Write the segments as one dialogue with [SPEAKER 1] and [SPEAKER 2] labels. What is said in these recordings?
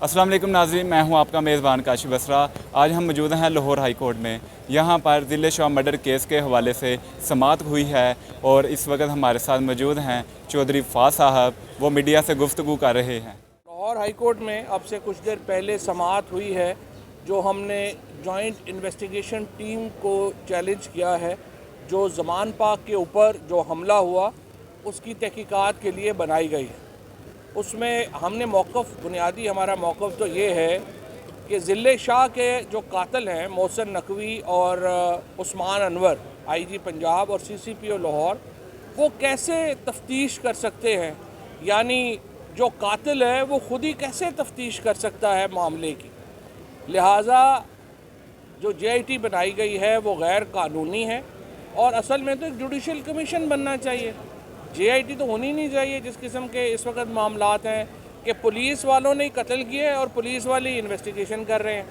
[SPEAKER 1] अस्सलाम वालेकुम नाज़रीन, मैं हूं आपका मेज़बान काशिफ बसरा। आज हम मौजूद हैं लाहौर हाई कोर्ट में। यहां पर दिल शाह मर्डर केस के हवाले से समाअत हुई है और इस वक्त हमारे साथ मौजूद हैं चौधरी फ़ाज़ साहब। वो मीडिया से गुफ्तगू कर रहे हैं।
[SPEAKER 2] लाहौर हाई कोर्ट में अब से कुछ देर पहले समाअत हुई है, जो हमने जॉइंट इन्वेस्टिगेशन टीम को चैलेंज किया है, जो ज़मान पाक के ऊपर जो हमला हुआ उसकी तहकीकात के लिए बनाई गई है। उसमें हमने मौक़िफ़ बुनियादी हमारा मौक़िफ़ तो ये है कि ज़िले शाह के जो कातिल हैं मोहसिन नकवी और उस्मान अनवर आईजी पंजाब और सीसीपीओ लाहौर, वो कैसे तफ्तीश कर सकते हैं, यानी जो कातिल है वो ख़ुद ही कैसे तफ्तीश कर सकता है मामले की। लिहाजा जो JIT बनाई गई है वो गैर कानूनी है और असल में तो एक जुडिशल कमीशन बनना चाहिए। JIT तो होनी नहीं चाहिए। जिस किस्म के इस वक्त मामलात हैं कि पुलिस वालों ने कत्ल किए और पुलिस वाले इन्वेस्टिगेशन कर रहे हैं,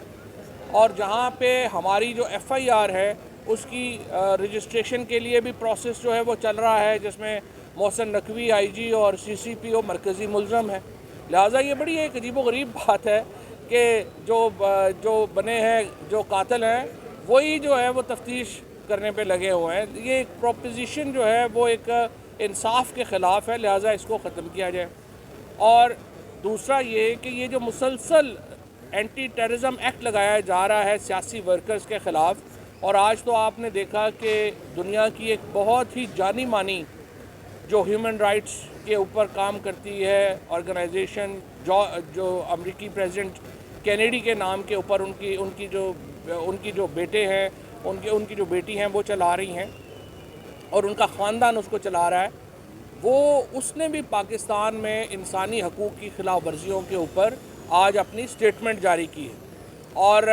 [SPEAKER 2] और जहाँ पे हमारी जो FIR है उसकी रजिस्ट्रेशन के लिए भी प्रोसेस जो है वो चल रहा है, जिसमें मोहसिन नकवी IG और CCPO मरकज़ी मुलज़म है। लिहाजा ये बड़ी एक अजीबोगरीब बात है कि जो बने हैं जो कातिल हैं वही जो है वो तफ्तीश करने पे लगे हुए हैं। ये एक प्रोपोजिशन जो है वो एक इंसाफ के ख़िलाफ़ है, लिहाजा इसको ख़त्म किया जाए। और दूसरा ये कि ये जो मुसलसल एंटी टेररिज्म एक्ट लगाया जा रहा है सियासी वर्कर्स के ख़िलाफ़, और आज तो आपने देखा कि दुनिया की एक बहुत ही जानी मानी जो ह्यूमन राइट्स के ऊपर काम करती है ऑर्गेनाइजेशन, जो अमेरिकी प्रेसिडेंट कैनेडी के नाम के ऊपर उनकी जो बेटे हैं, उनकी जो बेटी हैं वो चला रही हैं और उनका ख़ानदान उसको चला रहा है, वो उसने भी पाकिस्तान में इंसानी हकूक़ की खिलाफ वर्जियों के ऊपर आज अपनी स्टेटमेंट जारी की है। और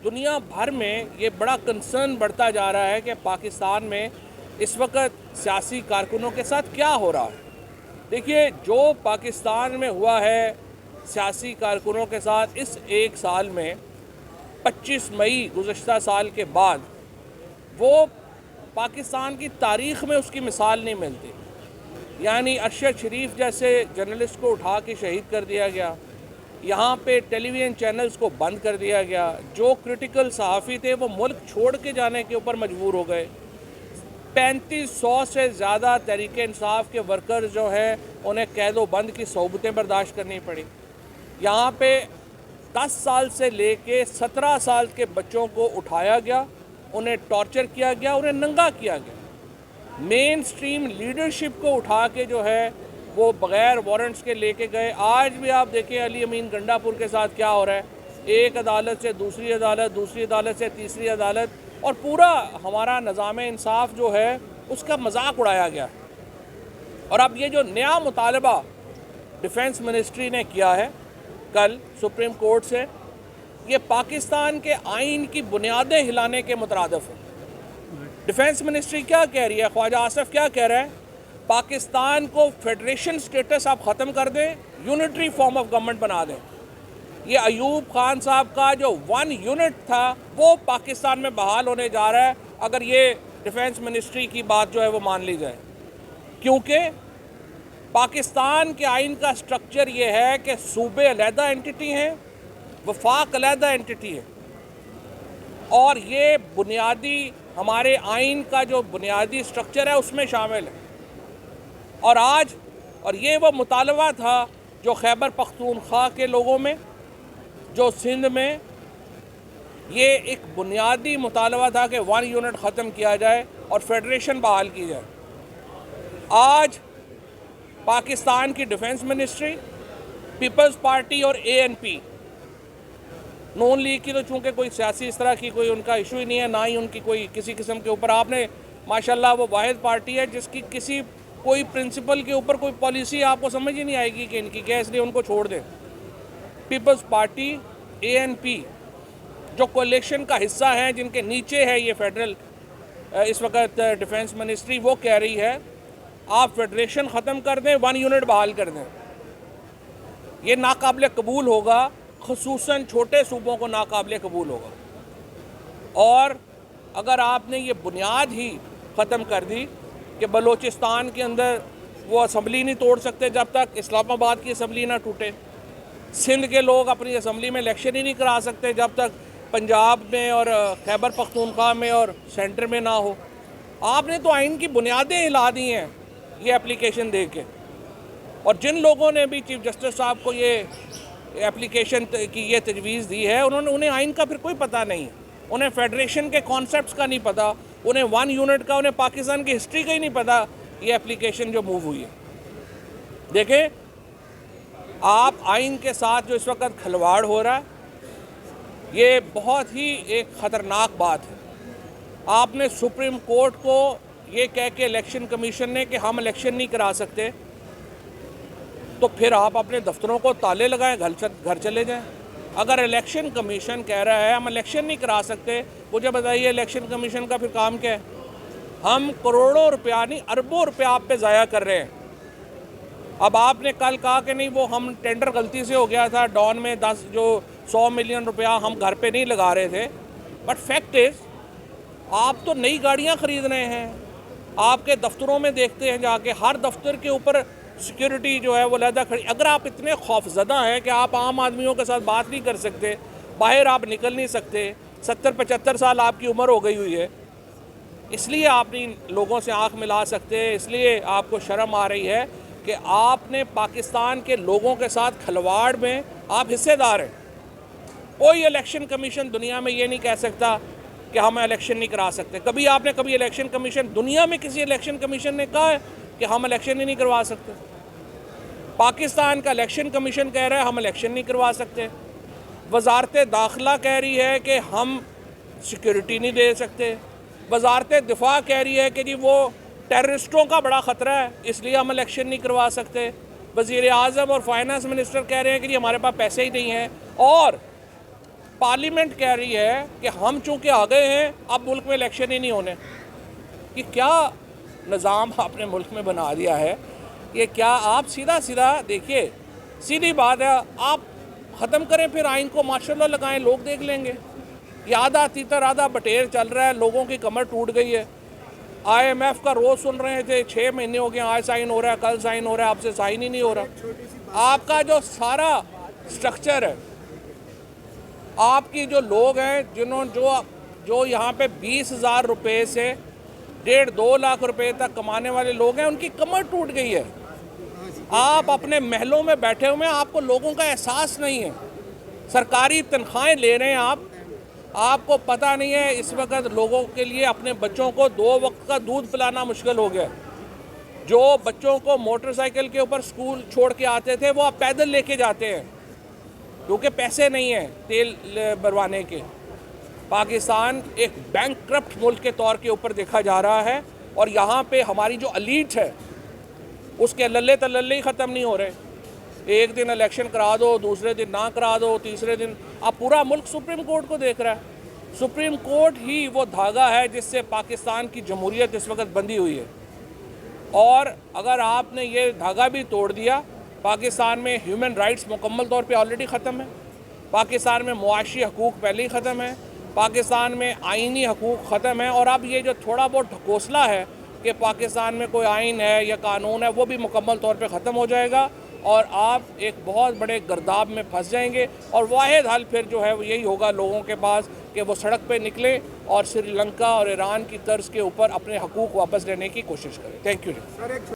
[SPEAKER 2] दुनिया भर में ये बड़ा कंसर्न बढ़ता जा रहा है कि पाकिस्तान में इस वक्त सियासी कारकुनों के साथ क्या हो रहा है। देखिए, जो पाकिस्तान में हुआ है सियासी कारकुनों के साथ इस एक साल में, 25 मई गुज़श्ता साल के बाद, वो पाकिस्तान की तारीख़ में उसकी मिसाल नहीं मिलती। यानी अरशद शरीफ जैसे जर्नलिस्ट को उठा के शहीद कर दिया गया, यहाँ पे टेलीविज़न चैनल्स को बंद कर दिया गया, जो क्रिटिकल सहाफ़ी थे वो मुल्क छोड़ के जाने के ऊपर मजबूर हो गए। 3500 से ज़्यादा तहरीक इंसाफ के वर्कर्स जो हैं उन्हें कैद बंद की सोबतें बर्दाश्त करनी पड़ी। यहाँ पे 10 साल से लेके 17 साल के बच्चों को उठाया गया, उन्हें टॉर्चर किया गया, उन्हें नंगा किया गया। मेन स्ट्रीम लीडरशिप को उठा के जो है वो बग़ैर वारंट्स के लेके गए। आज भी आप देखें अली अमीन गंडापुर के साथ क्या हो रहा है, एक अदालत से दूसरी अदालत, दूसरी अदालत से तीसरी अदालत, और पूरा हमारा निज़ाम इंसाफ जो है उसका मजाक उड़ाया गया। और अब ये जो नया मुतालबा डिफेंस मिनिस्ट्री ने किया है कल सुप्रीम कोर्ट से, ये पाकिस्तान के आइन की बुनियादें हिलाने के मुतरादिफ है। डिफेंस मिनिस्ट्री क्या कह रही है, ख्वाजा आसिफ क्या कह रहा है, पाकिस्तान को फेडरेशन स्टेटस आप ख़त्म कर दें, यूनिटरी फॉर्म ऑफ गवर्नमेंट बना दें। ये अयूब खान साहब का जो 1 यूनिट था वो पाकिस्तान में बहाल होने जा रहा है, अगर ये डिफेंस मिनिस्ट्री की बात जो है वो मान ली जाए। क्योंकि पाकिस्तान के आइन का स्ट्रक्चर ये है कि सूबे अलहदा एंटिटी हैं, वफाक अलहदा एंटिटी है, और ये बुनियादी हमारे आइन का जो बुनियादी स्ट्रक्चर है उसमें शामिल है। और ये वो मुतालबा था जो खैबर पख्तूनख्वा के लोगों में, जो सिंध में, ये एक बुनियादी मुतालबा था कि 1 यूनिट ख़त्म किया जाए और फेडरेशन बहाल की जाए। आज पाकिस्तान की डिफेंस मिनिस्ट्री, पीपल्स पार्टी और ANP, नून लीग की तो चूँकि कोई सियासी इस तरह की कोई उनका इशू ही नहीं है, ना ही उनकी कोई किसी किस्म के ऊपर, आपने माशाल्लाह वो वाहिद पार्टी है जिसकी किसी कोई प्रिंसिपल के ऊपर कोई पॉलिसी आपको समझ ही नहीं आएगी कि इनकी क्या, इसलिए उनको छोड़ दें। पीपल्स पार्टी, ANP जो कोalition का हिस्सा हैं, जिनके नीचे है ये फेडरल इस वक्त डिफेंस मिनिस्ट्री, वो कह रही है आप फेडरेशन ख़त्म कर दें, 1 यूनिट बहाल कर दें। ये नाकाबिल कबूल होगा, ख़ुसूसन छोटे सूबों को नाकाबिल कबूल होगा। और अगर आपने ये बुनियाद ही ख़त्म कर दी कि बलूचिस्तान के अंदर वो असम्बली नहीं तोड़ सकते जब तक इस्लामाबाद की असम्बली ना टूटे, सिंध के लोग अपनी असम्बली में इलेक्शन ही नहीं करा सकते जब तक पंजाब में और खैबर पख्तूनख्वा में और सेंटर में ना हो। आपने तो आइन की बुनियादें हिला दी हैं ये एप्लीकेशन दे के। और जिन लोगों ने भी चीफ जस्टिस साहब को ये एप्लीकेशन की ये तजवीज़ दी है उन्हें आइन का फिर कोई पता नहीं है, उन्हें फेडरेशन के कॉन्सेप्ट्स का नहीं पता, उन्हें 1 यूनिट का, उन्हें पाकिस्तान की हिस्ट्री का ही नहीं पता। ये एप्लीकेशन जो मूव हुई है, देखें आप आइन के साथ जो इस वक्त खिलवाड़ हो रहा है ये बहुत ही एक ख़तरनाक बात है। आपने सुप्रीम कोर्ट को ये कह के इलेक्शन कमीशन ने कि हम इलेक्शन नहीं करा सकते, तो फिर आप अपने दफ्तरों को ताले लगाएं, घर चले जाएं। अगर इलेक्शन कमीशन कह रहा है हम इलेक्शन नहीं करा सकते, मुझे बताइए इलेक्शन कमीशन का फिर काम क्या है? हम करोड़ों रुपया नहीं अरबों रुपया आप पे ज़ाया कर रहे हैं। अब आपने कल कहा कि नहीं वो हम टेंडर गलती से हो गया था, डॉन में 100 मिलियन रुपया हम घर पे नहीं लगा रहे थे, बट फैक्ट इज़ आप तो नई गाड़ियाँ ख़रीद रहे हैं। आपके दफ्तरों में देखते हैं जाके, हर दफ्तर के ऊपर सिक्योरिटी जो है वो लहदा खड़ी। अगर आप इतने खौफजदा हैं कि आप आम आदमियों के साथ बात नहीं कर सकते, बाहर आप निकल नहीं सकते, 70-75 साल आपकी उम्र हो गई हुई है, इसलिए आप नहीं लोगों से आंख मिला सकते, इसलिए आपको शर्म आ रही है कि आपने पाकिस्तान के लोगों के साथ खिलवाड़ में आप हिस्सेदार हैं। कोई इलेक्शन कमीशन दुनिया में ये नहीं कह सकता कि हम इलेक्शन नहीं करा सकते। कभी इलेक्शन कमीशन, दुनिया में किसी इलेक्शन कमीशन ने कहा है कि हम इलेक्शन ही नहीं करवा सकते? पाकिस्तान का इलेक्शन कमीशन कह रहा है हम इलेक्शन नहीं करवा सकते। वजारत दाखिला कह रही है कि हम सिक्योरिटी नहीं दे सकते। वजारत दिफा कह रही है कि जी वो टेररिस्टों का बड़ा ख़तरा है इसलिए हम इलेक्शन नहीं करवा सकते। वज़ीर आज़म और फाइनेंस मिनिस्टर कह रहे हैं कि जी हमारे पास पैसे ही नहीं हैं। और पार्लियामेंट कह रही है कि हम चूँकि आ गए हैं अब मुल्क में इलेक्शन ही नहीं होने। कि क्या निज़ाम आपने मुल्क में बना दिया है? ये क्या आप सीधा देखिए, सीधी बात है, आप ख़त्म करें फिर आइन को, माशाल्लाह लगाएं, लोग देख लेंगे। ये आधा तीतर आधा बटेर चल रहा है, लोगों की कमर टूट गई है। IMF का रोज़ सुन रहे थे, 6 महीने हो गए, आज साइन हो रहा है, कल साइन हो रहा है, आपसे साइन ही नहीं हो रहा। आपका जो सारा स्ट्रक्चर है, आपकी जो लोग हैं जो यहाँ पे 20,000 रुपये से 1.5-2 लाख रुपए तक कमाने वाले लोग हैं, उनकी कमर टूट गई है। आप अपने महलों में बैठे हुए हैं, आपको लोगों का एहसास नहीं है। सरकारी तनख्वाहें ले रहे हैं आपको पता नहीं है इस वक्त लोगों के लिए अपने बच्चों को 2 वक्त का दूध पिलाना मुश्किल हो गया। जो बच्चों को मोटरसाइकिल के ऊपर स्कूल छोड़ के आते थे वो अब पैदल लेके जाते हैं क्योंकि पैसे नहीं हैं तेल भरवाने के। पाकिस्तान एक बैंकक्रप्ट मुल्क के तौर के ऊपर देखा जा रहा है और यहाँ पे हमारी जो एलीट है उसके लल्ले तल्ले ही ख़त्म नहीं हो रहे। एक दिन इलेक्शन करा दो, दूसरे दिन ना करा दो, तीसरे दिन। अब पूरा मुल्क सुप्रीम कोर्ट को देख रहा है। सुप्रीम कोर्ट ही वो धागा है जिससे पाकिस्तान की जमहूरियत इस वक्त बंधी हुई है। और अगर आपने ये धागा भी तोड़ दिया, पाकिस्तान में ह्यूमन राइट्स मुकम्मल तौर पे ऑलरेडी ख़त्म है, पाकिस्तान में मुआशी हकूक़ पहले ही ख़त्म है, पाकिस्तान में आइनी हकूक़ ख़त्म है। और अब ये जो थोड़ा बहुत ढकोसला है कि पाकिस्तान में कोई आइन है या कानून है, वो भी मुकम्मल तौर पे ख़त्म हो जाएगा और आप एक बहुत बड़े गर्दाब में फंस जाएंगे। और वाहिद हल फिर जो है वो यही होगा लोगों के पास कि वो सड़क पे निकलें और श्रीलंका और ईरान की तर्ज के ऊपर अपने हकूक़ वापस लेने की कोशिश करें। Thank you.